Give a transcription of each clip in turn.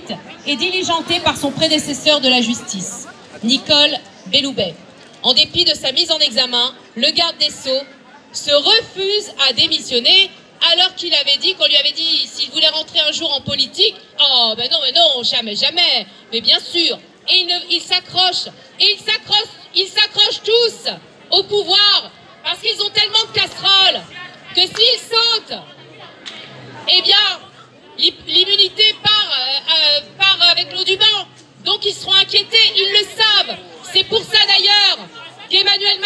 instruite et diligentée par son prédécesseur de la justice, Nicole Belloubet. En dépit de sa mise en examen, le garde des Sceaux se refuse à démissionner alors qu'il avait dit, qu'on lui avait dit s'il voulait rentrer un jour en politique, oh ben non, jamais, jamais, mais bien sûr. Et ils s'accrochent tous au pouvoir parce qu'ils ont tellement de casseroles que s'ils sautent, eh bien, l'immunité part avec l'eau du bain. Donc ils seront inquiétés, ils le savent. C'est pour ça d'ailleurs qu'Emmanuel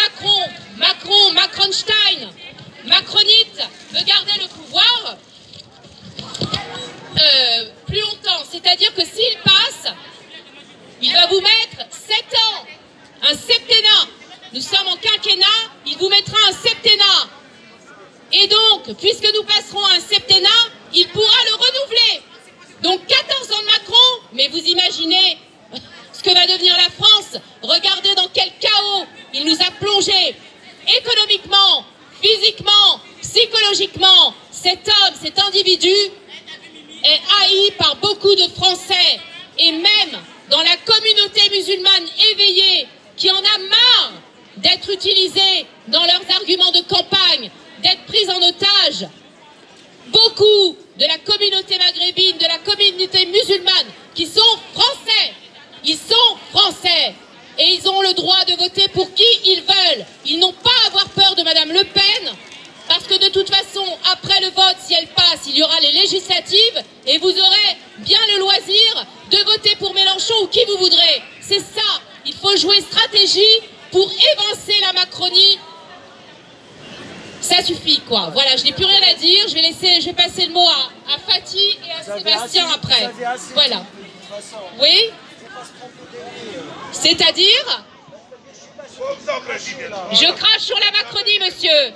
Macronstein, macronite, veut garder le pouvoir plus longtemps. C'est-à-dire que s'il passe, il va vous mettre 7 ans, un septennat. Nous sommes en quinquennat, il vous mettra un septennat. Et donc, puisque nous passerons un septennat, il pourra le renouveler. Donc 14 ans de Macron, mais vous imaginez ce que va devenir la France. Regardez dans quel chaos il nous a plongés, économiquement, physiquement, psychologiquement. Cet homme, cet individu est haï par beaucoup de Français et même dans la communauté musulmane éveillée qui en a marre d'être utilisée dans leurs arguments de campagne, d'être prise en otage. Beaucoup de la communauté maghrébine, de la communauté musulmane qui sont français, ils sont français et ils ont le droit de voter pour qui ils veulent. Ils n'ont pas à avoir peur de Madame Le Pen parce que de toute façon, après le vote, si elle passe, il y aura les législatives et vous aurez bien le loisir de voter pour Mélenchon ou qui vous voudrez. C'est ça, il faut jouer stratégie pour évincer la Macronie. Ça suffit quoi, voilà, je n'ai plus rien à dire, je vais passer le mot à Fatih et à Sébastien après. Voilà. Oui. C'est-à-dire, je crache sur la Macronie, monsieur.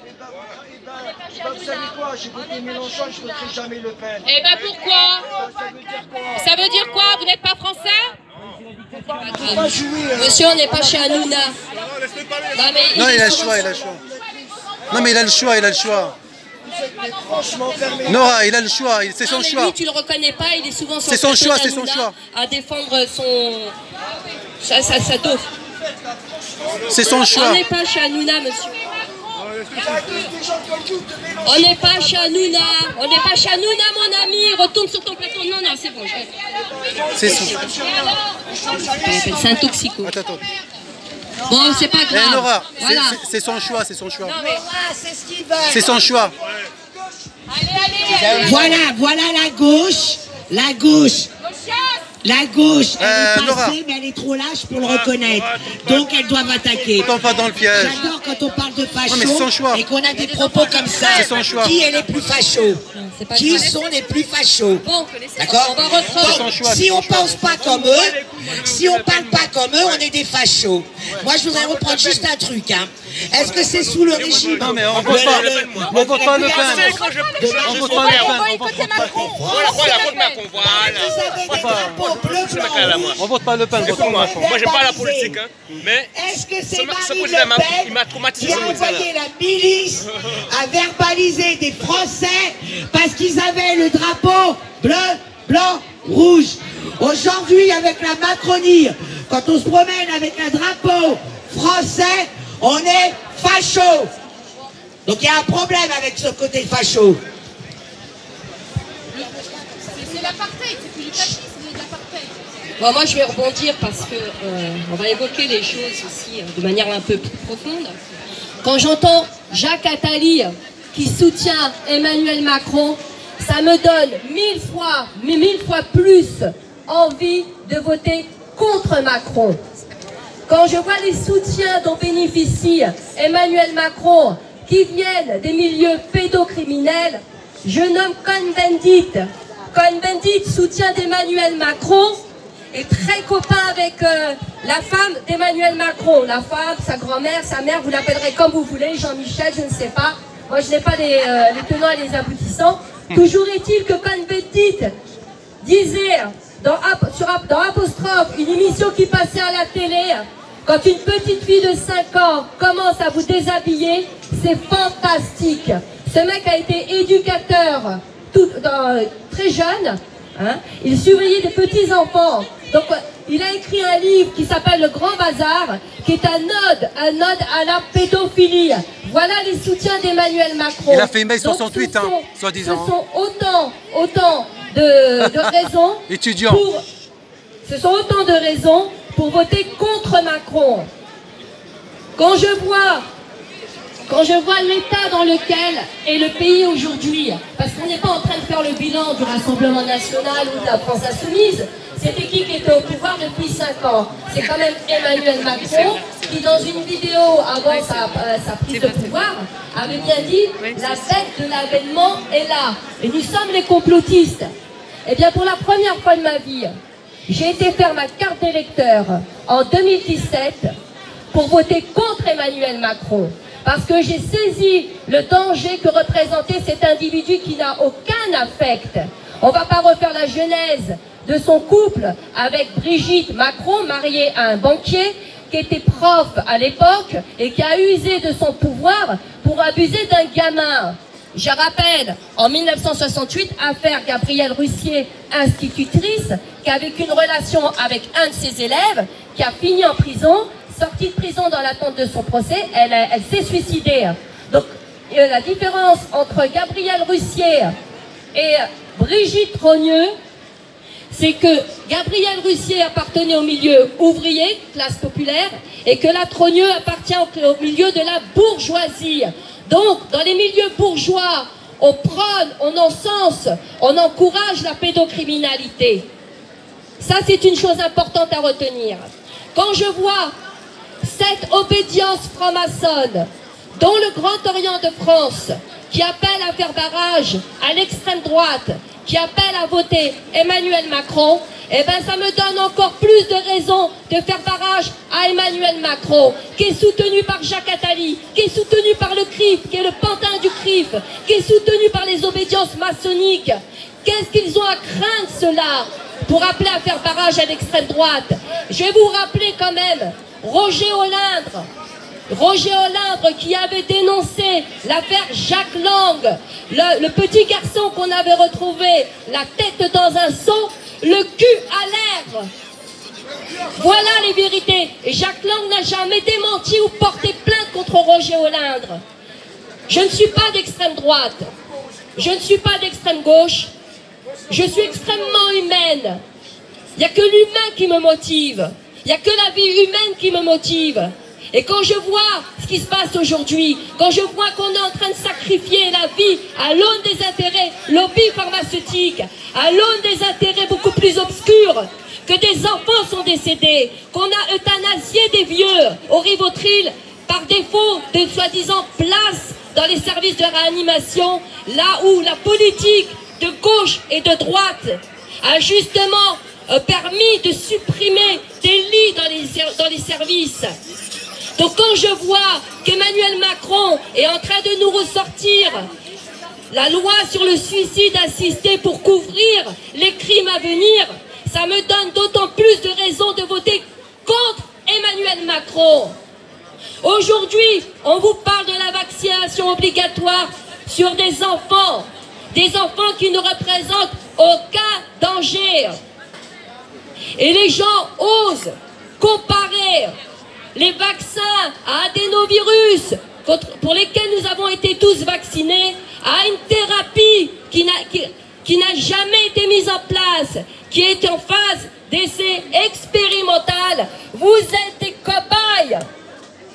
Vous savez quoi, j'ai voté Mélenchon, je ne voterai jamais Le Pen. Eh ben pourquoi? Ça veut dire quoi? Vous n'êtes pas français? Monsieur, on n'est pas chez Hanouna. Non, il a le choix, Non, mais il a le choix, Nora, il a le choix, c'est son choix. Lui, tu le reconnais pas, il est souvent c'est son choix, c'est son choix. À défendre sa dose. C'est son choix. On n'est pas chez Hanouna, monsieur. On n'est pas chez Hanouna. On n'est pas chez Hanouna, mon ami. Retourne sur ton plateau. Non, c'est bon. C'est son. C'est un toxico. Attends. Bon, c'est pas grave. Nora, voilà. C'est son choix, c'est son choix. Non, mais... c'est ce qu'il veut. C'est son choix. Allez. Voilà la gauche. La gauche, elle est Nora. passée, mais elle est trop lâche pour le reconnaître. Donc, elles doivent attaquer. Ne tombe pas dans le piège. J'adore quand on parle de facho mais c'est son choix. et qu'on a des propos comme ça. C'est son choix. Qui est les plus fachos? Qui sont les plus fachos? Bon, d'accord? C'est son choix. Si on pense pas comme eux, si on parle pas comme eux, on est des fachos. Moi, je voudrais reprendre juste un truc. Est-ce que c'est sous le régime? Non, mais on vote pas Le Pen. On vote pas Le Pen. On vote pas Le Pen. On vote pas Le Pen. Moi, j'aime pas la politique, mais est-ce que c'est ce Marine président Le Pen il m'a traumatisé. qui a envoyé la milice à verbaliser des Français parce qu'ils avaient le drapeau bleu, blanc, rouge? Aujourd'hui, avec la Macronie, quand on se promène avec un drapeau français, on est facho. Donc il y a un problème avec ce côté facho. C'est l'apartheid, c'est plus du fascisme, c'est de l'apartheid. Bon, moi, je vais rebondir parce que on va évoquer les choses aussi de manière un peu plus profonde. Quand j'entends Jacques Attali qui soutient Emmanuel Macron, ça me donne 1000 fois plus envie de voter contre Macron. Quand je vois les soutiens dont bénéficie Emmanuel Macron qui viennent des milieux pédocriminels, je nomme Cohn-Bendit. Cohn-Bendit, soutien d'Emmanuel Macron, est très copain avec la femme d'Emmanuel Macron. La femme, sa grand-mère, sa mère, vous l'appellerez comme vous voulez, Jean-Michel, je ne sais pas. Moi, je n'ai pas les tenants et les aboutissants. Toujours est-il que Cohn-Bendit disait dans Apostrophe, une émission qui passait à la télé, quand une petite fille de 5 ans commence à vous déshabiller, c'est fantastique. Ce mec a été éducateur très jeune Hein. Il surveillait des petits-enfants. Donc, il a écrit un livre qui s'appelle Le Grand Bazar, qui est un ode à la pédophilie. Voilà les soutiens d'Emmanuel Macron. Il a fait mai 68, hein, soi-disant. Ce sont autant de raisons étudiants. Ce sont autant de raisons pour voter contre Macron. Quand je vois l'état dans lequel est le pays aujourd'hui, parce qu'on n'est pas en train de faire le bilan du Rassemblement National ou de la France Insoumise, c'était qui était au pouvoir depuis 5 ans? C'est quand même Emmanuel Macron qui, dans une vidéo avant sa prise de pouvoir, avait bien dit « La bête de l'avènement est là, et nous sommes les complotistes ». Eh bien, pour la première fois de ma vie, j'ai été faire ma carte d'électeur en 2017 pour voter contre Emmanuel Macron. Parce que j'ai saisi le danger que représentait cet individu qui n'a aucun affect. On ne va pas refaire la genèse de son couple avec Brigitte Macron, mariée à un banquier, qui était prof à l'époque et qui a usé de son pouvoir pour abuser d'un gamin. Je rappelle, en 1968, affaire Gabrielle Russier, institutrice, qui avait une relation avec un de ses élèves, qui a fini en prison. Sortie de prison dans l'attente de son procès, elle s'est suicidée. Donc la différence entre Gabrielle Russier et Brigitte Trogneux, c'est que Gabrielle Russier appartenait au milieu ouvrier, classe populaire, et que la Trogneux appartient au milieu de la bourgeoisie. Donc, dans les milieux bourgeois, on prône, on encense, on encourage la pédocriminalité. Ça, c'est une chose importante à retenir. Quand je vois cette obédience franc-maçonne, dont le Grand Orient de France, qui appelle à faire barrage à l'extrême droite, qui appelle à voter Emmanuel Macron, eh ben ça me donne encore plus de raisons de faire barrage à Emmanuel Macron, qui est soutenu par Jacques Attali, qui est soutenu par le CRIF, qui est le pantin du CRIF, qui est soutenu par les obédiences maçonniques. Qu'est-ce qu'ils ont à craindre, ceux-là, pour appeler à faire barrage à l'extrême droite? Je vais vous rappeler quand même Roger Olindre qui avait dénoncé l'affaire Jacques Lang, le petit garçon qu'on avait retrouvé, la tête dans un seau, le cul à l'air. Voilà les vérités. Et Jacques Lang n'a jamais démenti ou porté plainte contre Roger Olindre. Je ne suis pas d'extrême droite, je ne suis pas d'extrême gauche, je suis extrêmement humaine. Il n'y a que l'humain qui me motive. Il n'y a que la vie humaine qui me motive. Et quand je vois ce qui se passe aujourd'hui, quand je vois qu'on est en train de sacrifier la vie à l'aune des intérêts lobby pharmaceutiques, à l'aune des intérêts beaucoup plus obscurs, que des enfants sont décédés, qu'on a euthanasié des vieux au Rivotril par défaut de soi-disant place dans les services de réanimation, là où la politique de gauche et de droite a justement permis de supprimer des lits dans les services. Donc quand je vois qu'Emmanuel Macron est en train de nous ressortir la loi sur le suicide assisté pour couvrir les crimes à venir, ça me donne d'autant plus de raisons de voter contre Emmanuel Macron. Aujourd'hui, on vous parle de la vaccination obligatoire sur des enfants qui ne représentent aucun danger. Et les gens osent comparer les vaccins à adénovirus, pour lesquels nous avons été tous vaccinés, à une thérapie qui n'a jamais été mise en place, qui est en phase d'essai expérimental. Vous êtes des cobayes.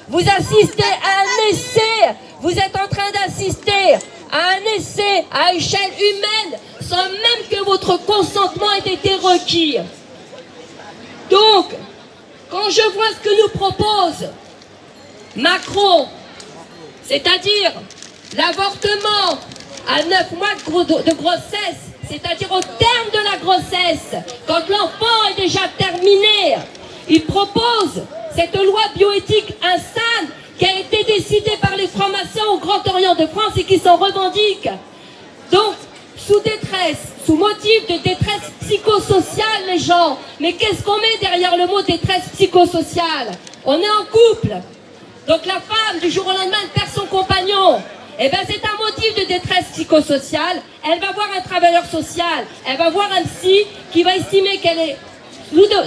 Vous assistez à un essai. Vous êtes en train d'assister à un essai à échelle humaine, sans même que votre consentement ait été requis. Donc, quand je vois ce que nous propose Macron, c'est-à-dire l'avortement à 9 mois de grossesse, c'est-à-dire au terme de la grossesse, quand l'enfant est déjà terminé, il propose cette loi bioéthique insane qui a été décidée par les francs-maçons au Grand Orient de France et qui s'en revendiquent. Donc, sous détresse, sous motif de détresse psychosociale, les gens. Mais qu'est-ce qu'on met derrière le mot détresse psychosociale? On est en couple. Donc la femme, du jour au lendemain, perd son compagnon. eh ben c'est un motif de détresse psychosociale. Elle va voir un travailleur social, elle va voir un psy qui va estimer qu'elle est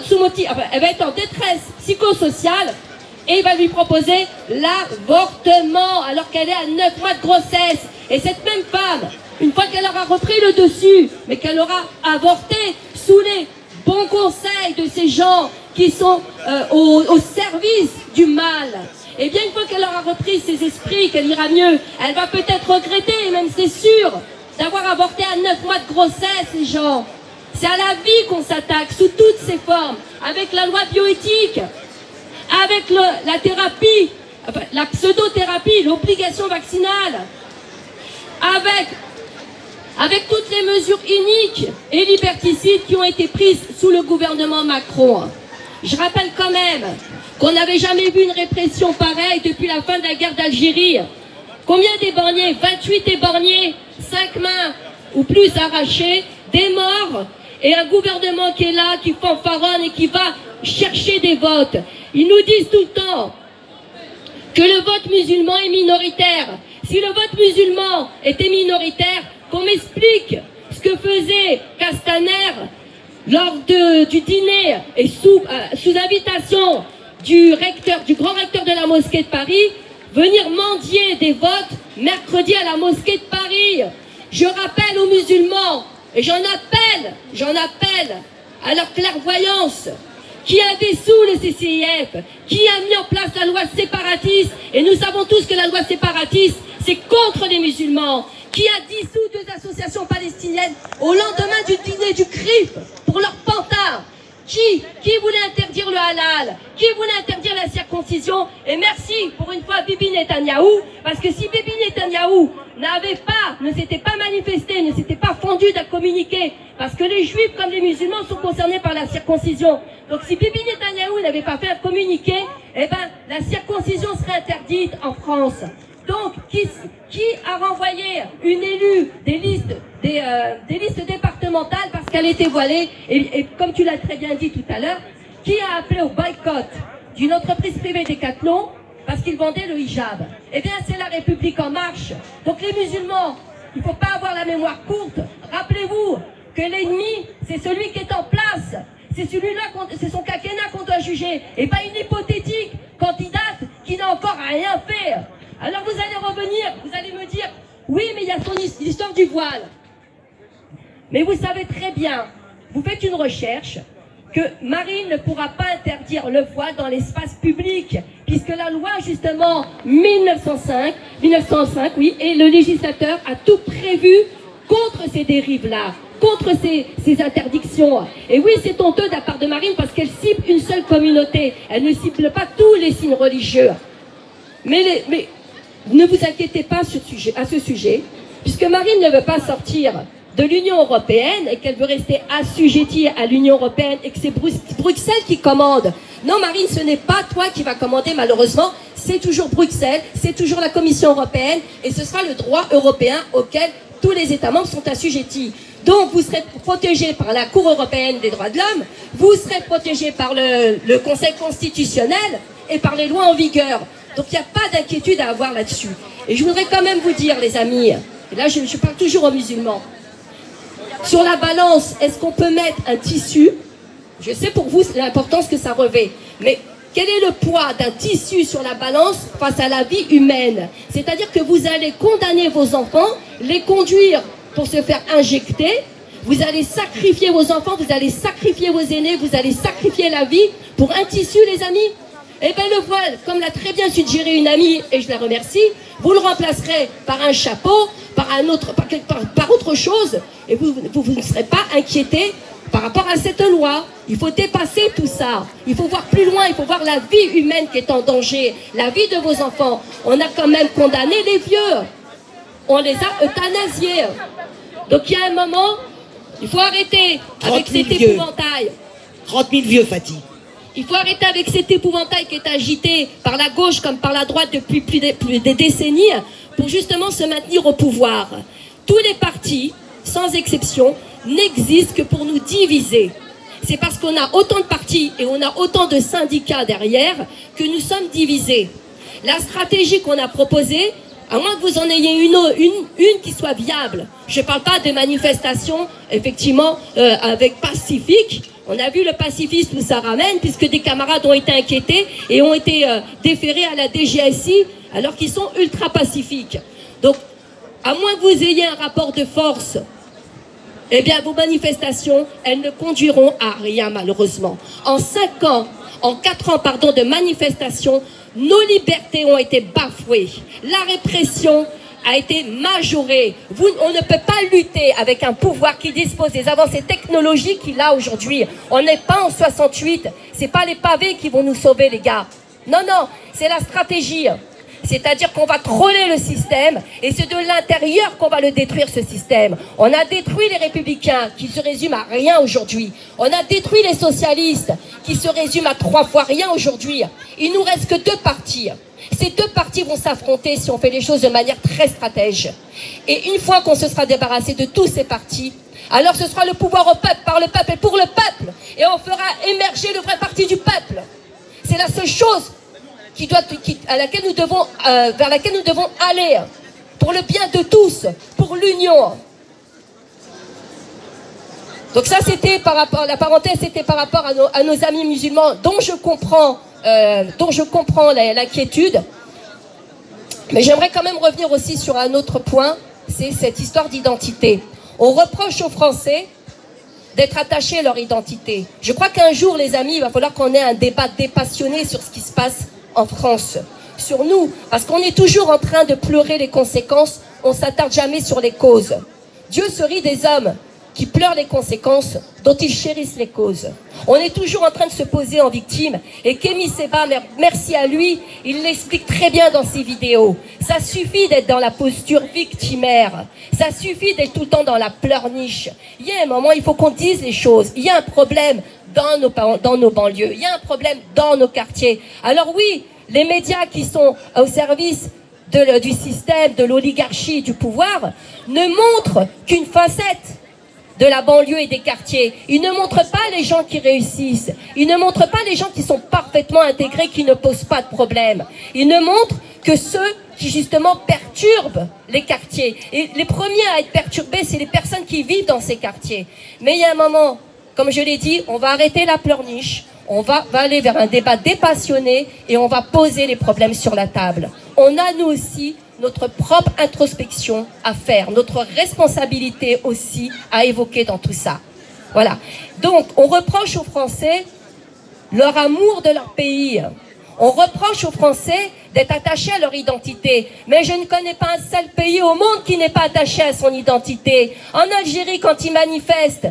sous motif, enfin, elle va être en détresse psychosociale et il va lui proposer l'avortement alors qu'elle est à 9 mois de grossesse. Et cette même femme, une fois qu'elle aura repris le dessus, mais qu'elle aura avorté sous les bons conseils de ces gens qui sont au service du mal, et bien une fois qu'elle aura repris ses esprits, qu'elle ira mieux, elle va peut-être regretter, et même c'est sûr, d'avoir avorté à 9 mois de grossesse, ces gens. C'est à la vie qu'on s'attaque sous toutes ses formes, avec la loi bioéthique, avec la thérapie, enfin, la pseudothérapie, l'obligation vaccinale, avec toutes les mesures iniques et liberticides qui ont été prises sous le gouvernement Macron. Je rappelle quand même qu'on n'avait jamais vu une répression pareille depuis la fin de la guerre d'Algérie. Combien d'éborgnés? 28 éborgnés, 5 mains ou plus arrachées, des morts, et un gouvernement qui est là, qui fanfaronne et qui va chercher des votes. Ils nous disent tout le temps que le vote musulman est minoritaire. Si le vote musulman était minoritaire, qu'on m'explique ce que faisait Castaner lors du dîner et sous invitation du grand recteur de la mosquée de Paris, venir mendier des votes mercredi à la mosquée de Paris. Je rappelle aux musulmans, et j'en appelle à leur clairvoyance, qui a dissous le CCIF, qui a mis en place la loi séparatiste, et nous savons tous que la loi séparatiste, c'est contre les musulmans, qui a dissous 2 associations palestiniennes au lendemain du dîner du CRIF pour leur pantin, qui voulait interdire le halal, qui voulait interdire la circoncision. Et merci pour une fois Bibi Netanyahou, parce que si Bibi Netanyahou ne s'était pas manifesté, ne s'était pas fendu d'un communiqué, parce que les juifs comme les musulmans sont concernés par la circoncision. Donc si Bibi Netanyahou n'avait pas fait un communiqué, eh ben la circoncision serait interdite en France. Donc, qui a renvoyé une élue des listes départementales parce qu'elle était voilée, et comme tu l'as très bien dit tout à l'heure, qui a appelé au boycott d'une entreprise privée Decathlon parce qu'il vendait le hijab? Eh bien, c'est la République en marche. Donc les musulmans, il ne faut pas avoir la mémoire courte. Rappelez-vous que l'ennemi, c'est celui qui est en place. C'est celui-là, c'est son quinquennat qu'on doit juger, et pas une hypothétique candidate qui n'a encore rien fait. Alors vous allez revenir, vous allez me dire, oui, mais il y a l'histoire du voile. Mais vous savez très bien, vous faites une recherche, que Marine ne pourra pas interdire le voile dans l'espace public, puisque la loi, justement, 1905, oui, et le législateur a tout prévu contre ces dérives-là, contre ces interdictions. Et oui, c'est honteux de la part de Marine, parce qu'elle cible une seule communauté, elle ne cible pas tous les signes religieux. Mais ne vous inquiétez pas à ce sujet, puisque Marine ne veut pas sortir de l'Union européenne et qu'elle veut rester assujettie à l'Union européenne et que c'est Bruxelles qui commande. Non, Marine, ce n'est pas toi qui vas commander, malheureusement, c'est toujours Bruxelles, c'est toujours la Commission européenne et ce sera le droit européen auquel tous les États membres sont assujettis. Donc, vous serez protégés par la Cour européenne des droits de l'homme, vous serez protégés par le Conseil constitutionnel et par les lois en vigueur. Donc, il n'y a pas d'inquiétude à avoir là-dessus. Et je voudrais quand même vous dire, les amis, et là, je parle toujours aux musulmans, sur la balance, est-ce qu'on peut mettre un tissu? Je sais pour vous l'importance que ça revêt, mais quel est le poids d'un tissu sur la balance face à la vie humaine? C'est-à-dire que vous allez condamner vos enfants, les conduire pour se faire injecter, vous allez sacrifier vos enfants, vous allez sacrifier vos aînés, vous allez sacrifier la vie pour un tissu, les amis? Eh bien le voile, comme l'a très bien suggéré une amie, et je la remercie, vous le remplacerez par un chapeau, par autre chose, et vous ne serez pas inquiétés par rapport à cette loi. Il faut dépasser tout ça. Il faut voir plus loin, il faut voir la vie humaine qui est en danger, la vie de vos enfants. On a quand même condamné les vieux. On les a euthanasiés. Donc il y a un moment, il faut arrêter avec cet épouvantail. 30 000 vieux, Fatih. Il faut arrêter avec cet épouvantail qui est agité par la gauche comme par la droite depuis plus des décennies pour justement se maintenir au pouvoir. Tous les partis, sans exception, n'existent que pour nous diviser. C'est parce qu'on a autant de partis et on a autant de syndicats derrière que nous sommes divisés. La stratégie qu'on a proposée À moins que vous en ayez une qui soit viable. Je ne parle pas de manifestations, effectivement, avec pacifique. On a vu le pacifisme où ça ramène, puisque des camarades ont été inquiétés et ont été déférés à la DGSI, alors qu'ils sont ultra pacifiques. Donc, à moins que vous ayez un rapport de force, eh bien, vos manifestations, elles ne conduiront à rien, malheureusement. En 4 ans, pardon, de manifestations, nos libertés ont été bafouées. La répression a été majorée. On ne peut pas lutter avec un pouvoir qui dispose des avancées technologiques qu'il a aujourd'hui. On n'est pas en 68. C'est pas les pavés qui vont nous sauver, les gars. Non, non, c'est la stratégie. C'est-à-dire qu'on va troller le système et c'est de l'intérieur qu'on va le détruire, ce système. On a détruit les républicains qui se résument à rien aujourd'hui. On a détruit les socialistes qui se résument à 3 fois rien aujourd'hui. Il nous reste que 2 partis. Ces 2 partis vont s'affronter si on fait les choses de manière très stratège. Et une fois qu'on se sera débarrassé de tous ces partis, alors ce sera le pouvoir au peuple, par le peuple et pour le peuple. Et on fera émerger le vrai parti du peuple. C'est la seule chose vers laquelle nous devons aller, pour le bien de tous, pour l'union. Donc ça, c'était par rapport, la parenthèse, c'était par rapport à nos amis musulmans, dont je comprends l'inquiétude. Mais j'aimerais quand même revenir aussi sur un autre point, c'est cette histoire d'identité. On reproche aux Français d'être attachés à leur identité. Je crois qu'un jour, les amis, il va falloir qu'on ait un débat dépassionné sur ce qui se passe en France, sur nous, parce qu'on est toujours en train de pleurer les conséquences, on ne s'attarde jamais sur les causes. Dieu se rit des hommes qui pleurent les conséquences dont ils chérissent les causes. On est toujours en train de se poser en victime, et Kémy Séba, merci à lui, il l'explique très bien dans ses vidéos. Ça suffit d'être dans la posture victimaire, ça suffit d'être tout le temps dans la pleurniche. Il y a un moment, il faut qu'on dise les choses. Il y a un problème dans nos banlieues, il y a un problème dans nos quartiers. Alors oui, les médias qui sont au service du système, de l'oligarchie, du pouvoir, ne montrent qu'une facette de la banlieue et des quartiers. Ils ne montrent pas les gens qui réussissent. Ils ne montrent pas les gens qui sont parfaitement intégrés, qui ne posent pas de problème. Ils ne montrent que ceux qui justement perturbent les quartiers. Et les premiers à être perturbés, c'est les personnes qui vivent dans ces quartiers. Mais il y a un moment, comme je l'ai dit, on va arrêter la pleurniche, on va aller vers un débat dépassionné et on va poser les problèmes sur la table. On a nous aussi notre propre introspection à faire, notre responsabilité aussi à évoquer dans tout ça. Voilà. Donc, on reproche aux Français leur amour de leur pays. On reproche aux Français d'être attachés à leur identité. Mais je ne connais pas un seul pays au monde qui n'est pas attaché à son identité. En Algérie, quand ils manifestent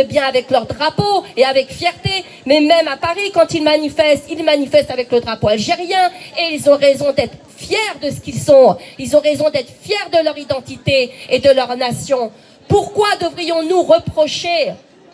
bien avec leur drapeau et avec fierté. Mais même à Paris, quand ils manifestent avec le drapeau algérien. Et ils ont raison d'être fiers de ce qu'ils sont. Ils ont raison d'être fiers de leur identité et de leur nation. Pourquoi devrions-nous reprocher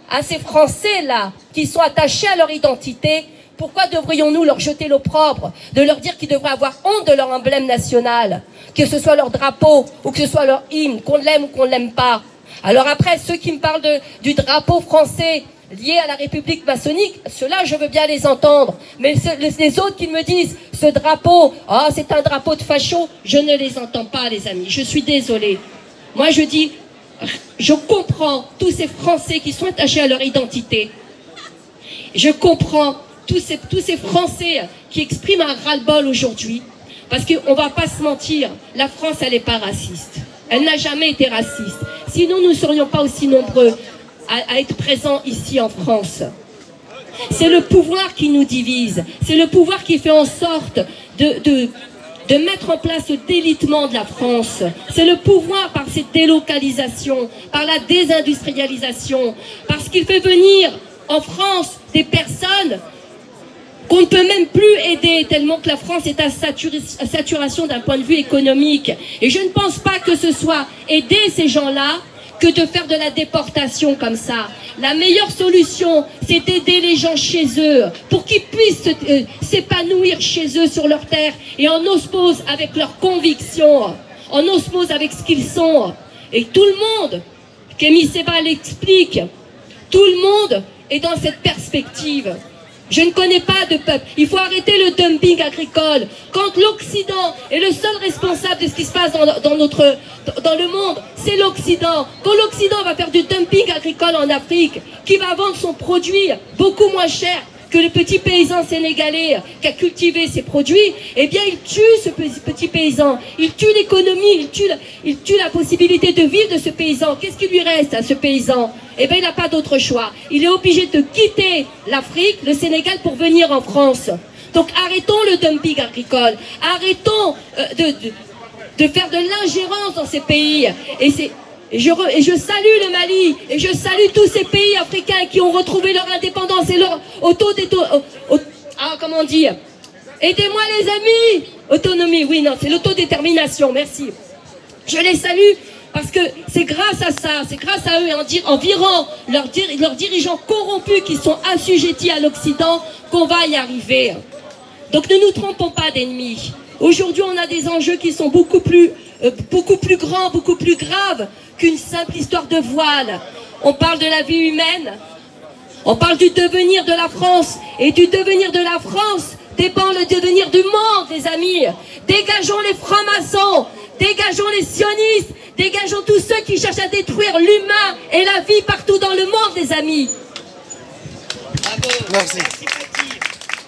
à ces Français-là qui sont attachés à leur identité? Pourquoi devrions-nous leur jeter l'opprobre, de leur dire qu'ils devraient avoir honte de leur emblème national, que ce soit leur drapeau ou que ce soit leur hymne, qu'on l'aime ou qu'on ne l'aime pas? Alors après, ceux qui me parlent du drapeau français lié à la République maçonnique, ceux-là, je veux bien les entendre. Mais les autres qui me disent, ce drapeau, oh, c'est un drapeau de facho, je ne les entends pas, les amis. Je suis désolée. Moi, je dis, je comprends tous ces Français qui sont attachés à leur identité. Je comprends tous ces Français qui expriment un ras-le-bol aujourd'hui, parce qu'on ne va pas se mentir, la France, elle n'est pas raciste. Elle n'a jamais été raciste. Sinon, nous ne serions pas aussi nombreux à être présents ici en France. C'est le pouvoir qui nous divise. C'est le pouvoir qui fait en sorte de mettre en place le délitement de la France. C'est le pouvoir par cette délocalisation, par la désindustrialisation, parce qu'il fait venir en France des personnes qu'on ne peut même plus aider, tellement que la France est à saturation d'un point de vue économique. Et je ne pense pas que ce soit aider ces gens-là que de faire de la déportation comme ça. La meilleure solution, c'est d'aider les gens chez eux, pour qu'ils puissent s'épanouir chez eux sur leur terre, et en osmose avec leurs convictions, en osmose avec ce qu'ils sont. Et tout le monde, Kémy Séba l'explique, tout le monde est dans cette perspective. Je ne connais pas de peuple. Il faut arrêter le dumping agricole. Quand l'Occident est le seul responsable de ce qui se passe dans le monde, c'est l'Occident. Quand l'Occident va faire du dumping agricole en Afrique, qui va vendre son produit beaucoup moins cher que le petit paysan sénégalais qui a cultivé ses produits, eh bien il tue ce petit paysan, il tue l'économie, il tue la possibilité de vivre de ce paysan. Qu'est-ce qui lui reste à ce paysan? Eh bien il n'a pas d'autre choix. Il est obligé de quitter l'Afrique, le Sénégal, pour venir en France. Donc arrêtons le dumping agricole, arrêtons de faire de l'ingérence dans ces pays. Et je salue le Mali, et je salue tous ces pays africains qui ont retrouvé leur indépendance et leur comment dire? Aidez-moi les amis! Autonomie, oui, non, c'est l'autodétermination, merci. Je les salue parce que c'est grâce à ça, c'est grâce à eux et en virant leurs dirigeants corrompus qui sont assujettis à l'Occident qu'on va y arriver. Donc ne nous trompons pas d'ennemis. Aujourd'hui, on a des enjeux qui sont beaucoup plus grands, beaucoup plus graves qu'une simple histoire de voile. On parle de la vie humaine, on parle du devenir de la France, et du devenir de la France dépend le devenir du monde, les amis. Dégageons les francs-maçons, dégageons les sionistes, dégageons tous ceux qui cherchent à détruire l'humain et la vie partout dans le monde, les amis. Bravo. Merci Fatir.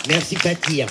Merci Fatir.